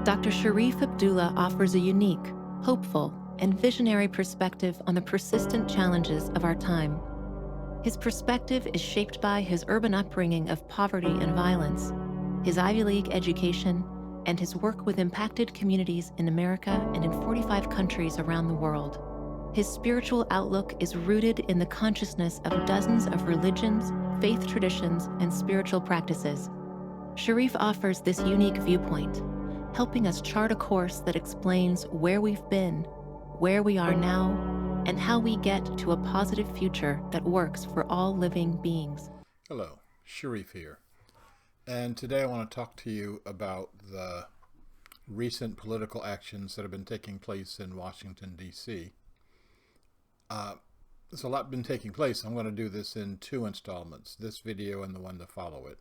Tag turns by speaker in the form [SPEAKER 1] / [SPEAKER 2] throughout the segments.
[SPEAKER 1] Dr. Sharif Abdullah offers a unique, hopeful, and visionary perspective on the persistent challenges of our time. His perspective is shaped by his urban upbringing of poverty and violence, his Ivy League education, and his work with impacted communities in America and in 45 countries around the world. His spiritual outlook is rooted in the consciousness of dozens of religions, faith traditions, and spiritual practices. Sharif offers this unique viewpoint, helping us chart a course that explains where we've been, where we are now, and how we get to a positive future that works for all living beings.
[SPEAKER 2] Hello, Sharif here. And today I want to talk to you about the recent political actions that have been taking place in Washington, D.C. There's a lot been taking place. I'm going to do this in two installments, this video and the one to follow it.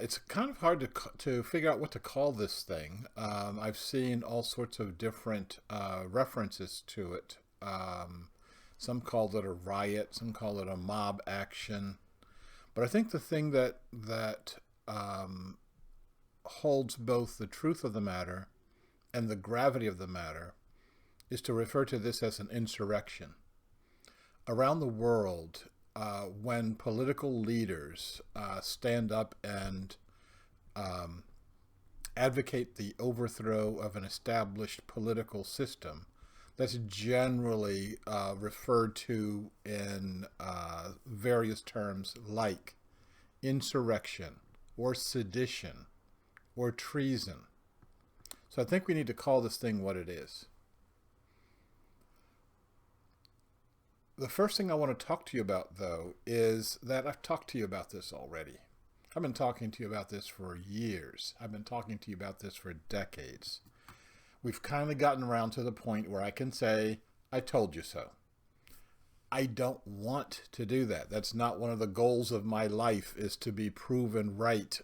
[SPEAKER 2] It's kind of hard to figure out what to call this thing. I've seen all sorts of different references to it. Some called it a riot, some call it a mob action. But I think the thing that holds both the truth of the matter and the gravity of the matter is to refer to this as an insurrection. Around the world, when political leaders stand up and advocate the overthrow of an established political system, that's generally referred to in various terms like insurrection or sedition or treason. So I think we need to call this thing what it is. The first thing I want to talk to you about, though, is that I've talked to you about this already. I've been talking to you about this for years. I've been talking to you about this for decades. We've kind of gotten around to the point where I can say, I told you so. I don't want to do that. That's not one of the goals of my life, is to be proven right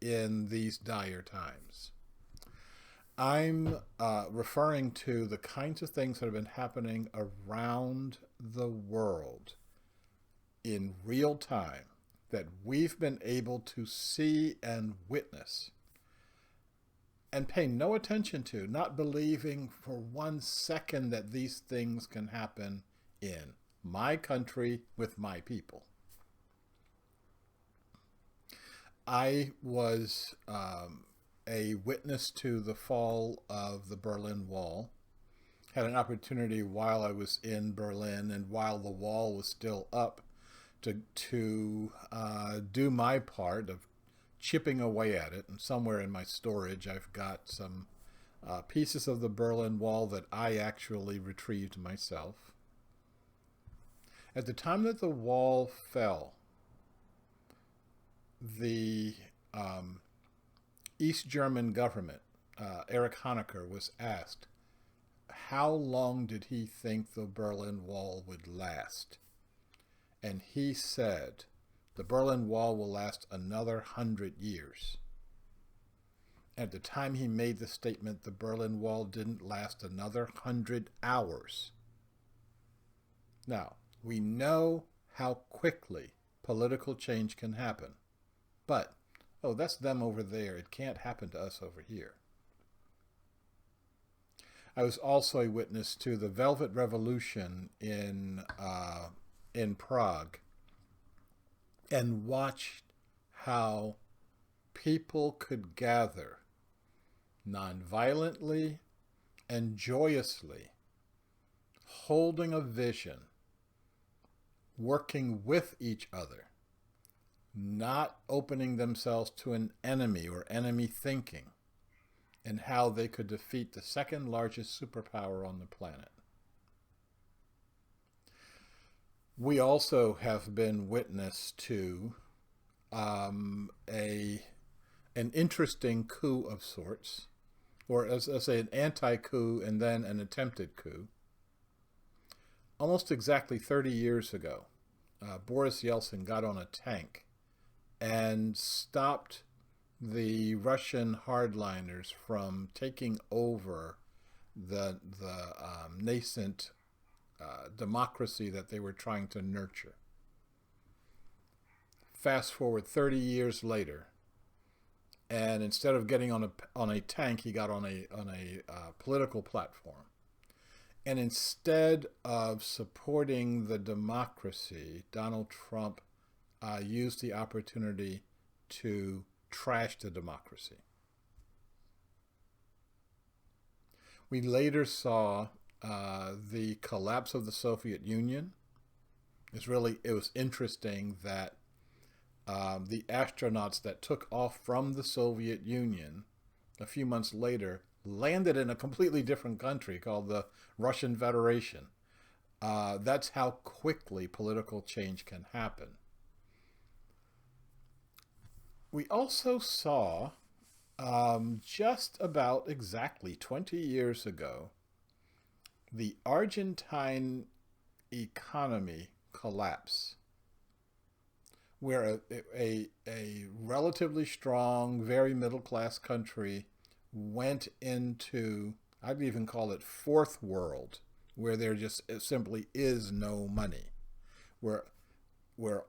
[SPEAKER 2] in these dire times. I'm referring to the kinds of things that have been happening around the world in real time that we've been able to see and witness and pay no attention to, not believing for 1 second that these things can happen in my country with my people. I was a witness to the fall of the Berlin Wall. Had an opportunity while I was in Berlin and while the wall was still up to do my part of chipping away at it. And somewhere in my storage I've got some pieces of the Berlin Wall that I actually retrieved myself. At the time that the wall fell, the East German government, Erich Honecker, was asked how long did he think the Berlin Wall would last. And he said, the Berlin Wall will last another 100 years. At the time he made the statement, the Berlin Wall didn't last another 100 hours. Now, we know how quickly political change can happen, but oh, that's them over there. It can't happen to us over here. I was also a witness to the Velvet Revolution in Prague and watched how people could gather nonviolently and joyously, holding a vision, working with each other, not opening themselves to an enemy or enemy thinking, and how they could defeat the second largest superpower on the planet. We also have been witness to an interesting coup of sorts, or as I say, an anti-coup and then an attempted coup. Almost exactly 30 years ago, Boris Yeltsin got on a tank and stopped the Russian hardliners from taking over the nascent democracy that they were trying to nurture. Fast forward 30 years later, and instead of getting on a tank, he got on a political platform. And instead of supporting the democracy, Donald Trump used the opportunity to trash the democracy. We later saw the collapse of the Soviet Union. It was interesting that the astronauts that took off from the Soviet Union a few months later landed in a completely different country called the Russian Federation. That's how quickly political change can happen. We also saw just about exactly 20 years ago, the Argentine economy collapse, where a relatively strong, very middle-class country went into, I'd even call it fourth world, where there just simply is no money, where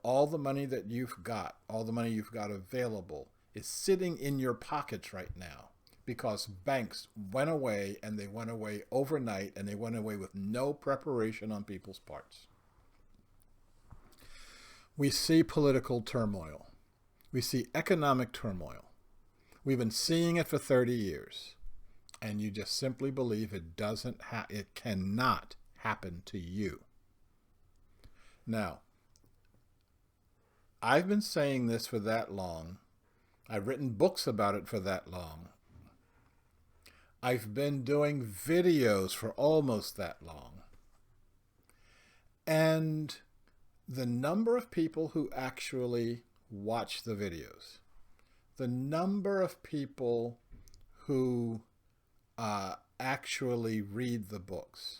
[SPEAKER 2] all the money that you've got, all the money you've got available is sitting in your pockets right now because banks went away, and they went away overnight, and they went away with no preparation on people's parts. We see political turmoil. We see economic turmoil. We've been seeing it for 30 years, and you just simply believe it cannot happen to you. Now, I've been saying this for that long. I've written books about it for that long. I've been doing videos for almost that long. And the number of people who actually watch the videos, the number of people who actually read the books,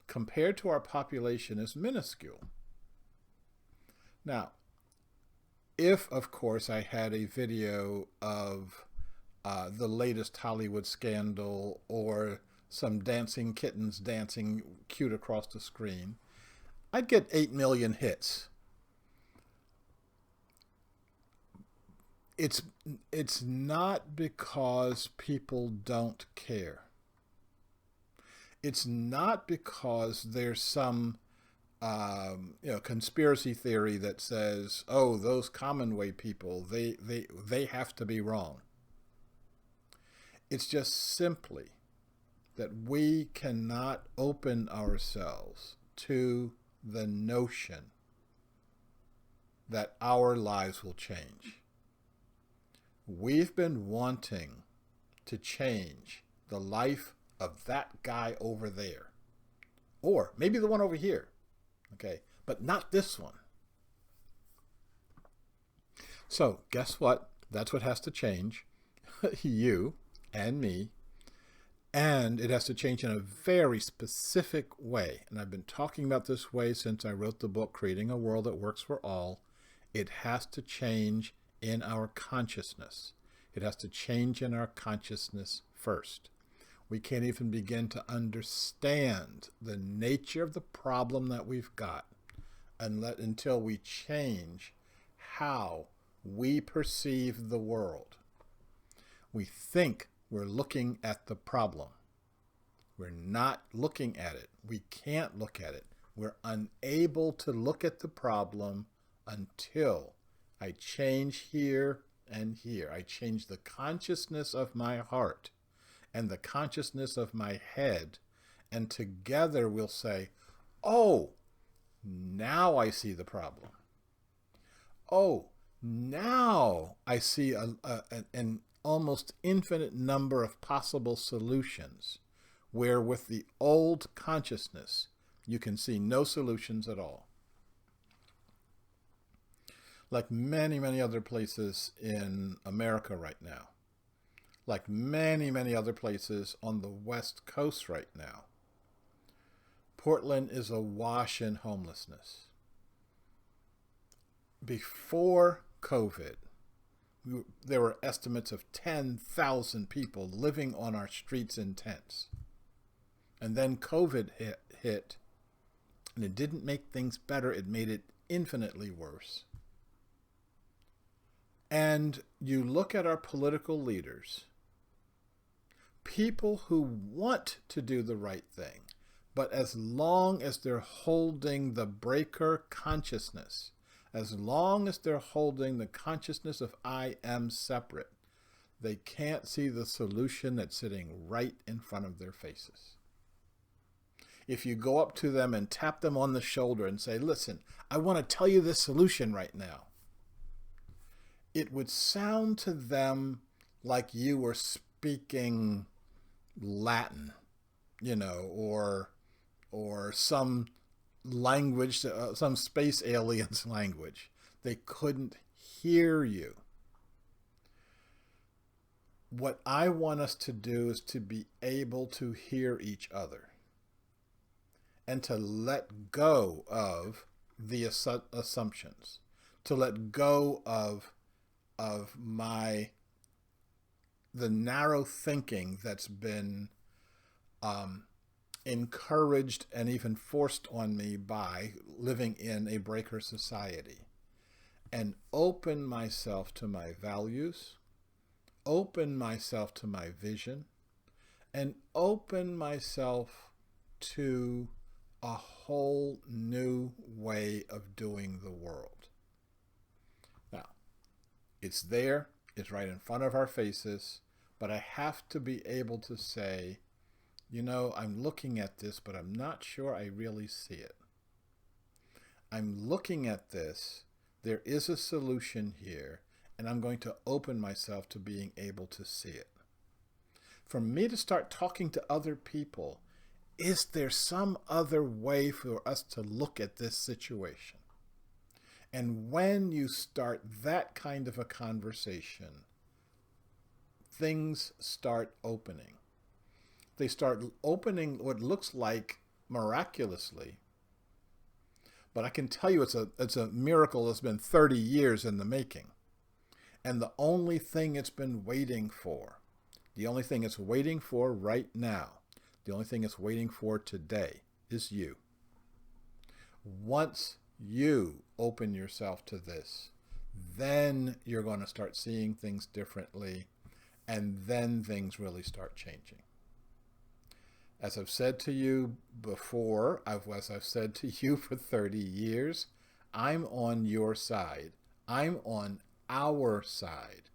[SPEAKER 2] compared to our population, is minuscule. Now, if, of course, I had a video of the latest Hollywood scandal or some dancing kittens dancing cute across the screen, I'd get 8 million hits. It's not because people don't care. It's not because there's some conspiracy theory that says, oh, those Commonway people, they have to be wrong. It's just simply that we cannot open ourselves to the notion that our lives will change. We've been wanting to change the life of that guy over there, or maybe the one over here, okay, but not this one. So guess what? That's what has to change. You and me. And it has to change in a very specific way. And I've been talking about this way since I wrote the book, Creating a World That Works for All. It has to change in our consciousness. It has to change in our consciousness first. We can't even begin to understand the nature of the problem that we've got until we change how we perceive the world. We think we're looking at the problem. We're not looking at it. We can't look at it. We're unable to look at the problem until I change here and here. I change the consciousness of my heart and the consciousness of my head, and together we'll say, oh, now I see the problem. Oh, now I see an almost infinite number of possible solutions, where with the old consciousness, you can see no solutions at all. Like many, many other places in America right now, like many, many other places on the West Coast right now, Portland is awash in homelessness. Before COVID, there were estimates of 10,000 people living on our streets in tents. And then COVID hit, and it didn't make things better. It made it infinitely worse. And you look at our political leaders, people who want to do the right thing, but as long as they're holding the breaker consciousness, as long as they're holding the consciousness of I am separate, they can't see the solution that's sitting right in front of their faces. If you go up to them and tap them on the shoulder and say, listen, I want to tell you this solution right now, it would sound to them like you were speaking Latin, or some language, some space alien's language. They couldn't hear you. What I want us to do is to be able to hear each other and to let go of the assumptions, to let go of the narrow thinking that's been encouraged and even forced on me by living in a breaker society, and open myself to my values, open myself to my vision, and open myself to a whole new way of doing the world. Now, it's there, it's right in front of our faces, but I have to be able to say, I'm looking at this, but I'm not sure I really see it. I'm looking at this, there is a solution here, and I'm going to open myself to being able to see it. For me to start talking to other people, is there some other way for us to look at this situation? And when you start that kind of a conversation, things start opening. They start opening what looks like miraculously. But I can tell you it's a miracle that's been 30 years in the making. And the only thing it's been waiting for, the only thing it's waiting for right now, the only thing it's waiting for today is you. Once you open yourself to this, then you're going to start seeing things differently, and then things really start changing. As I've said to you before, as I've said to you for 30 years, I'm on your side. I'm on our side.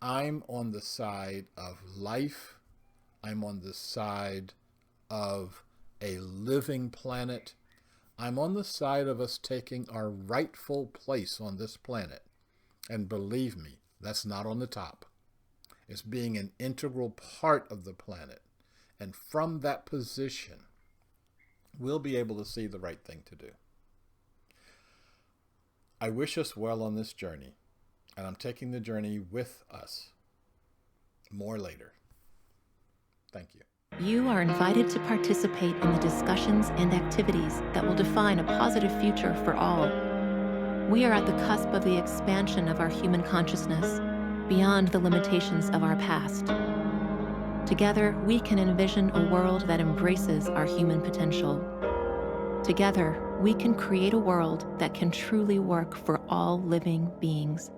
[SPEAKER 2] I'm on the side of life. I'm on the side of a living planet. I'm on the side of us taking our rightful place on this planet. And believe me, that's not on the top. It's being an integral part of the planet. And from that position, we'll be able to see the right thing to do. I wish us well on this journey, and I'm taking the journey with us. More later. Thank you.
[SPEAKER 1] You are invited to participate in the discussions and activities that will define a positive future for all. We are at the cusp of the expansion of our human consciousness, beyond the limitations of our past. Together, we can envision a world that embraces our human potential. Together, we can create a world that can truly work for all living beings.